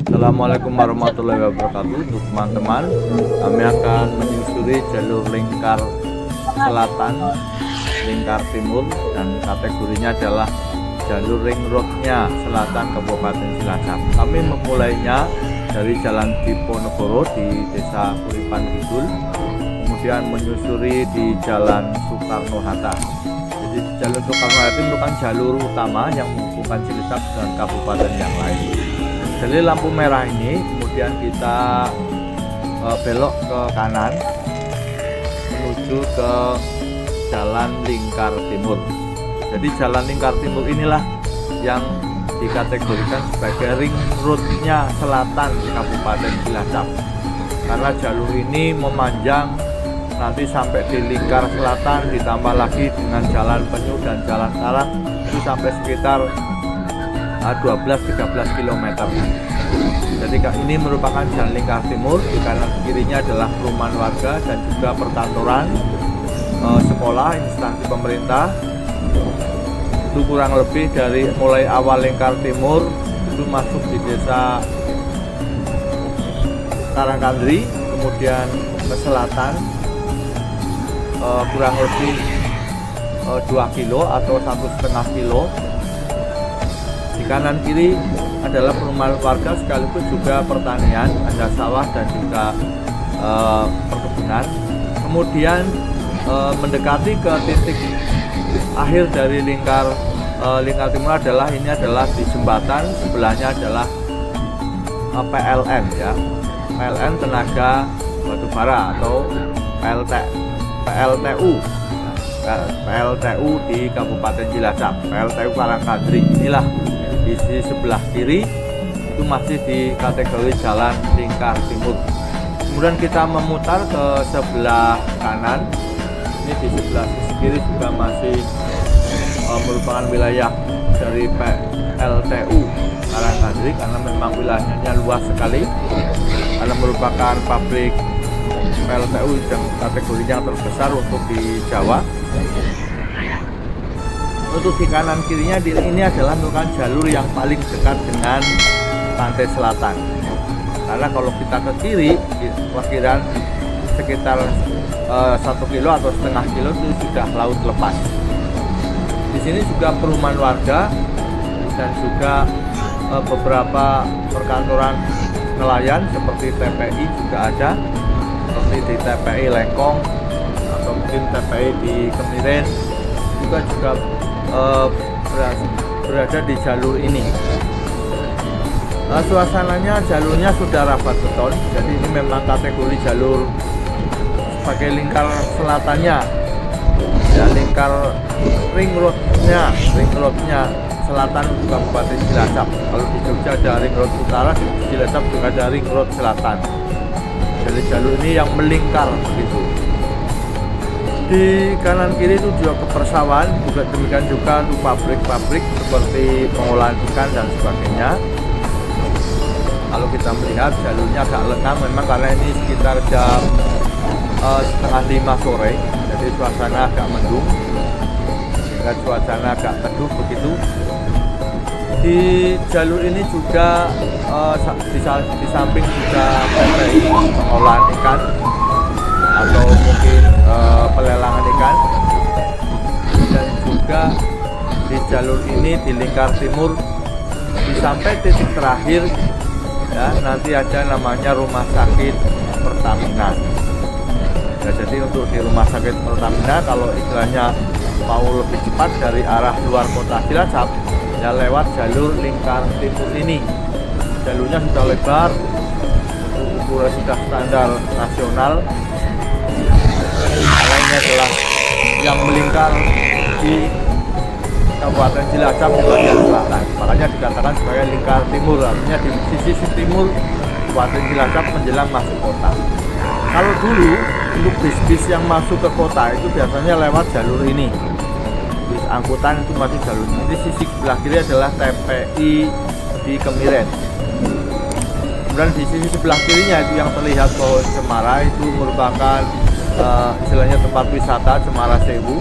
Assalamualaikum warahmatullahi wabarakatuh. Untuk teman-teman, kami akan menyusuri jalur lingkar selatan, lingkar timur, dan kategorinya adalah jalur ring roadnya selatan Kabupaten Cilacap. Kami memulainya dari Jalan Diponegoro di Desa Kuripan Kidul, kemudian menyusuri di Jalan Soekarno-Hatta. Jadi Jalan Soekarno-Hatta merupakan jalur utama yang menghubungkan Cilacap dengan kabupaten yang lain. Jadi lampu merah ini kemudian kita belok ke kanan menuju ke Jalan Lingkar Timur. Jadi Jalan Lingkar Timur inilah yang dikategorikan sebagai ring roadnya selatan Kabupaten Cilacap, karena jalur ini memanjang nanti sampai di lingkar selatan, ditambah lagi dengan Jalan Penyu dan Jalan Karang itu sampai sekitar 12-13 km. Jadi ini merupakan Jalan Lingkar Timur. Di kanan kirinya adalah perumahan warga dan juga perkantoran, sekolah, instansi pemerintah. Itu kurang lebih dari mulai awal Lingkar Timur itu masuk di desa Karangkandri, kemudian ke selatan kurang lebih 2 kilo atau 1,5 kilo. Di kanan kiri adalah perumahan warga sekaligus juga pertanian, ada sawah dan juga perkebunan. Kemudian mendekati ke titik akhir dari lingkar timur adalah di jembatan, sebelahnya adalah PLN ya, PLN Tenaga Batubara atau PLTU di Kabupaten Cilacap, PLTU Karangkandri. Inilah di sisi sebelah kiri itu masih di kategori Jalan Lingkar Timur. Kemudian kita memutar ke sebelah kanan. Ini di sebelah sisi kiri juga masih merupakan wilayah dari PLTU Karangkandri, karena memang wilayahnya luas sekali, karena merupakan pabrik PLTU yang kategorinya terbesar untuk di Jawa. Untuk di kanan kirinya ini adalah merupakan jalur yang paling dekat dengan pantai selatan, karena kalau kita ke kiri perkiraan sekitar 1 kilo atau setengah kilo itu sudah laut lepas. Di sini juga perumahan warga dan juga beberapa perkantoran nelayan seperti TPI juga ada, seperti di TPI Lengkong atau mungkin TPI di Kemiren juga berada di jalur ini. Suasananya jalurnya sudah rapat beton, jadi ini memang kategori jalur sebagai lingkar selatannya ya, lingkar ring roadnya selatan Kabupaten Cilacap. Kalau di Jogja ada ring road utara, di Cilacap juga ada ring road selatan. Jadi jalur ini yang melingkar begitu. Di kanan kiri itu juga ke persawahan, juga demikian juga untuk pabrik-pabrik seperti pengolahan ikan dan sebagainya. Kalau kita melihat jalurnya agak lengang memang karena ini sekitar jam 4:30 sore, jadi suasana agak mendung, sehingga suasana agak teduh begitu. Di jalur ini juga di samping juga PPI pengolahan ikan atau mungkin pelelangan ikan, dan juga di jalur ini di Lingkar Timur sampai titik terakhir ya, nanti ada namanya Rumah Sakit Pertamina ya. Jadi untuk di Rumah Sakit Pertamina kalau istilahnya mau lebih cepat dari arah luar kota Cilacap ya, lewat jalur Lingkar Timur ini. Jalurnya sudah lebar, ukuran sudah standar nasional. Lainnya adalah yang melingkar di Kabupaten Cilacap di bagian selatan, makanya dikatakan sebagai lingkar timur, artinya di sisi timur Kabupaten Cilacap menjelang masuk kota. Kalau dulu untuk bis-bis yang masuk ke kota itu biasanya lewat jalur ini, bis angkutan itu masih jalur ini. Di sisi sebelah kiri adalah TPI di Kemiren. Kemudian di sisi sebelah kirinya itu yang terlihat pohon cemara, itu merupakan istilahnya tempat wisata Cemara Sewu.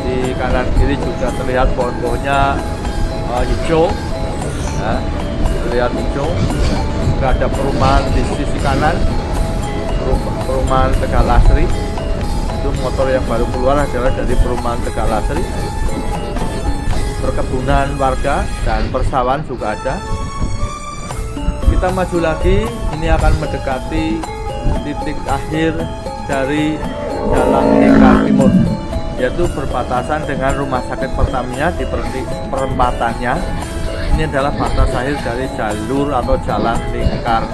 Di kanan kiri juga terlihat pohon-pohonnya hijau ya. terlihat hijau. Juga ada perumahan di sisi kanan, perumahan Tegal Asri. Itu motor yang baru keluar adalah dari perumahan Tegal Asri. Perkebunan warga dan persawahan juga ada. Kita maju lagi, ini akan mendekati titik akhir dari Jalan Lingkar Timur, yaitu berbatasan dengan Rumah Sakit Pertamina di perempatannya. Ini adalah batas akhir dari jalur atau Jalan Lingkar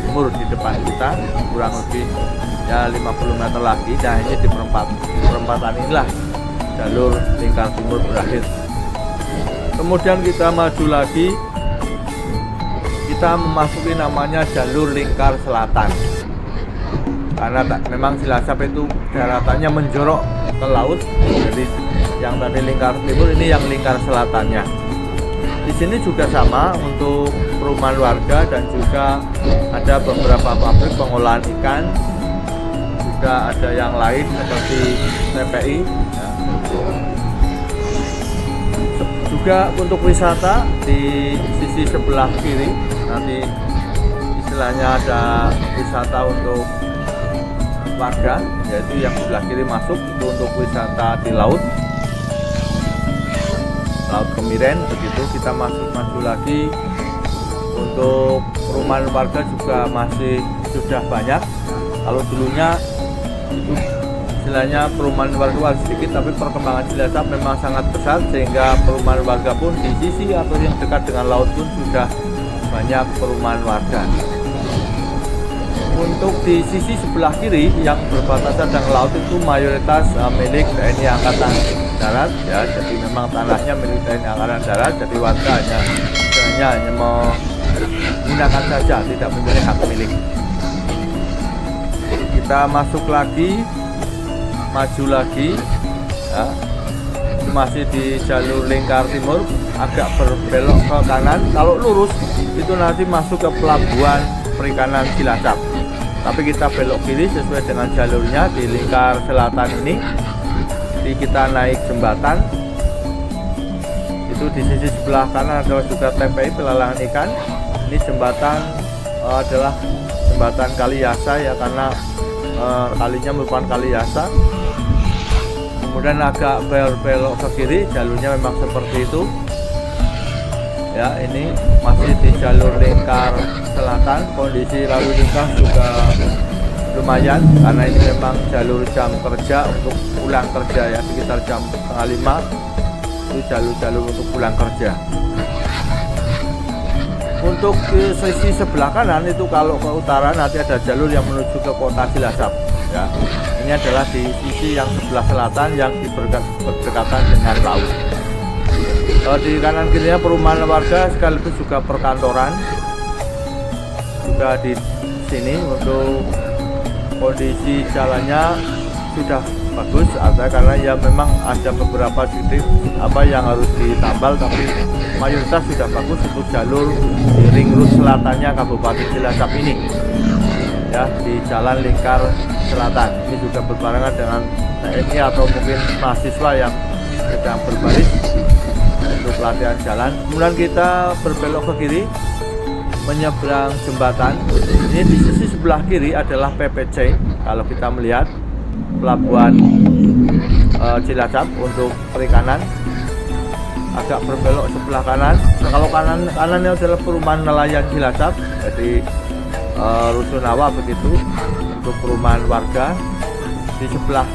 Timur di depan kita, kurang lebih ya 50 meter lagi. Nah, ini di perempatan inilah jalur Lingkar Timur berakhir. Kemudian kita maju lagi, kita memasuki namanya jalur Lingkar Selatan, karena memang Cilacap itu daratannya menjorok ke laut. Jadi yang tadi Lingkar Timur, ini yang Lingkar Selatannya. Di sini juga sama untuk perumahan warga dan juga ada beberapa pabrik pengolahan ikan. Juga ada yang lain seperti TPI. Juga untuk wisata di sisi sebelah kiri, nanti istilahnya ada wisata untuk warga, yaitu yang sebelah kiri masuk itu untuk wisata di laut Kemiren. Begitu kita maju lagi untuk perumahan warga juga masih sudah banyak. Kalau dulunya itu istilahnya perumahan warga sedikit, tapi perkembangan Cilacap memang sangat besar sehingga perumahan warga pun di sisi atau yang dekat dengan laut pun sudah banyak perumahan warga. Untuk di sisi sebelah kiri yang berbatasan dengan laut itu mayoritas milik TNI Angkatan Darat, ya, jadi memang tanahnya milik TNI Angkatan Darat, jadi warga hanya menggunakan saja, tidak memiliki hak milik. Kita masuk lagi, maju lagi, ya. Masih di jalur Lingkar Timur, agak berbelok ke kanan. Kalau lurus itu nanti masuk ke pelabuhan perikanan Cilacap, tapi kita belok kiri sesuai dengan jalurnya di Lingkar Selatan ini. Jadi kita naik jembatan, itu di sisi sebelah kanan adalah juga TPI pelelangan ikan. Ini jembatan adalah jembatan Kaliyasa, ya, karena kalinya merupakan Kaliyasa. Kemudian agak belok ke kiri, jalurnya memang seperti itu. Ya, ini masih di jalur Lingkar Selatan. Kondisi lalu lintas juga lumayan karena ini memang jalur jam kerja untuk pulang kerja, ya, sekitar jam 4:30 itu jalur untuk pulang kerja. Untuk ke sisi sebelah kanan itu kalau ke utara nanti ada jalur yang menuju ke kota Cilacap, ya. Ini adalah di sisi yang sebelah selatan yang berdekatan dengan laut. Di kanan kirinya perumahan warga sekaligus juga perkantoran juga di sini. Untuk kondisi jalannya sudah bagus, karena ya memang ada beberapa titik yang harus ditambal, tapi mayoritas sudah bagus untuk jalur di ring road selatannya Kabupaten Cilacap ini, ya, di Jalan Lingkar Selatan. Ini juga berbarengan dengan TNI atau mungkin mahasiswa yang sedang berbaris untuk latihan jalan. Kemudian kita berbelok ke kiri menyeberang jembatan. Ini di sisi sebelah kiri adalah PPC. Kalau kita melihat pelabuhan Cilacap untuk perikanan, agak berbelok sebelah kanan. Nah, kalau kanannya adalah perumahan nelayan Cilacap, jadi Rusunawa begitu untuk perumahan warga. Di sebelah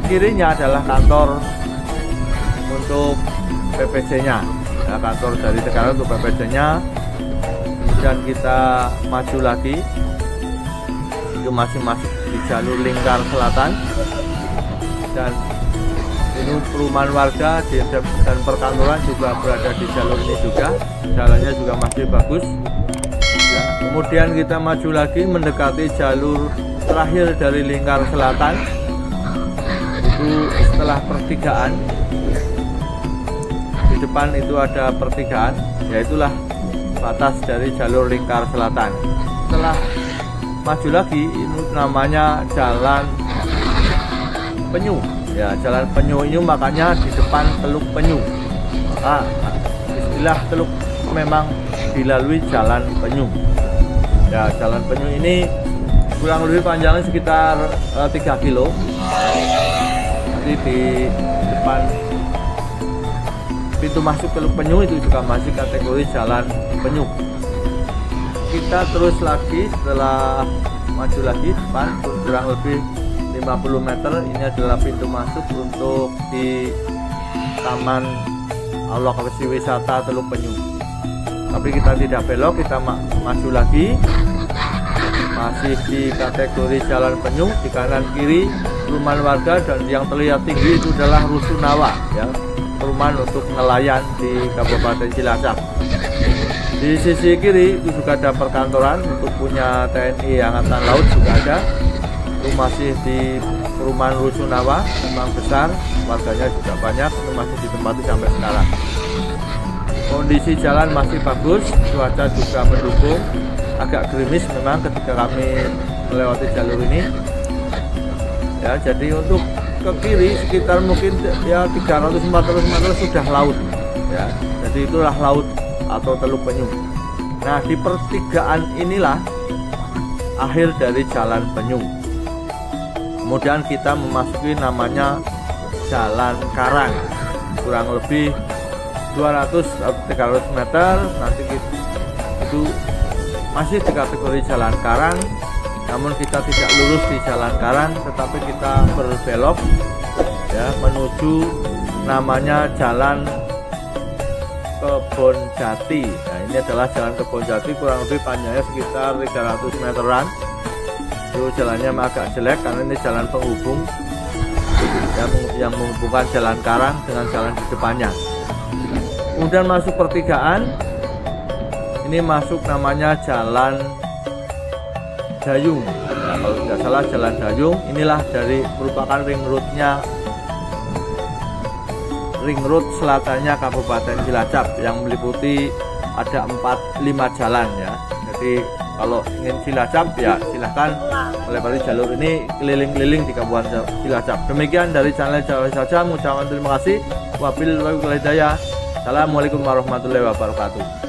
kirinya adalah kantor untuk PPC-nya, ya, kantor dari Tegal untuk PPC-nya. Kemudian kita maju lagi, itu masih masuk di jalur Lingkar Selatan, dan ini perumahan warga dan perkantoran juga berada di jalur ini juga. Jalannya juga masih bagus. Ya, kemudian kita maju lagi mendekati jalur terakhir dari Lingkar Selatan. Itu setelah pertigaan, di depan itu ada pertigaan, yaitulah batas dari jalur Lingkar Selatan. Setelah maju lagi, ini namanya Jalan Penyu, ya, Jalan Penyu ini makanya di depan Teluk Penyu. Istilah teluk memang dilalui Jalan Penyu. Ya, Jalan Penyu ini kurang lebih panjangnya sekitar 3 kilo. Nanti di depan pintu masuk Teluk Penyu itu juga masih kategori Jalan Penyu. Kita terus lagi, setelah maju lagi depan kurang lebih 50 meter, ini adalah pintu masuk untuk di Taman Lokasi Wisata Teluk Penyu. Tapi kita tidak belok, kita maju lagi, masih di kategori Jalan Penyu. Di kanan kiri perumahan warga, dan yang terlihat tinggi itu adalah Rusunawa, ya, perumahan untuk nelayan di Kabupaten Cilacap. Di sisi kiri itu juga ada perkantoran untuk punya TNI Angkatan Laut, juga ada. Itu masih di perumahan Rusunawa, memang besar, warganya juga banyak, itu masih ditempati sampai sekarang. Kondisi jalan masih bagus, cuaca juga mendukung, agak gerimis memang ketika kami melewati jalur ini. Ya, jadi untuk ke kiri sekitar mungkin ya 300-400 meter sudah laut. Ya, jadi itulah laut atau Teluk Penyu. Nah, di pertigaan inilah akhir dari Jalan Penyu. Kemudian kita memasuki namanya Jalan Karang, kurang lebih 200 atau 300 meter. Nanti itu masih di kategori Jalan Karang, namun kita tidak lurus di Jalan Karang, tetapi kita berbelok, ya, menuju namanya Jalan Kebon Jati. Nah, ini adalah Jalan Kebon Jati, kurang lebih panjangnya sekitar 300 meteran. Itu jalannya agak jelek karena ini jalan penghubung, ya, yang menghubungkan Jalan Karang dengan jalan di depannya. Kemudian masuk pertigaan, ini masuk namanya Jalan Dayung. Nah, kalau tidak salah Jalan Dayung, inilah dari merupakan ring road selatannya Kabupaten Cilacap yang meliputi ada 4-5 jalan, ya. Jadi kalau ingin Cilacap, ya silahkan melewati jalur ini keliling-keliling di Kabupaten Cilacap. Demikian dari channel Jawa Saja, mengucapkan terima kasih. Wabillahi taufiq wal hidayah. Assalamualaikum warahmatullahi wabarakatuh.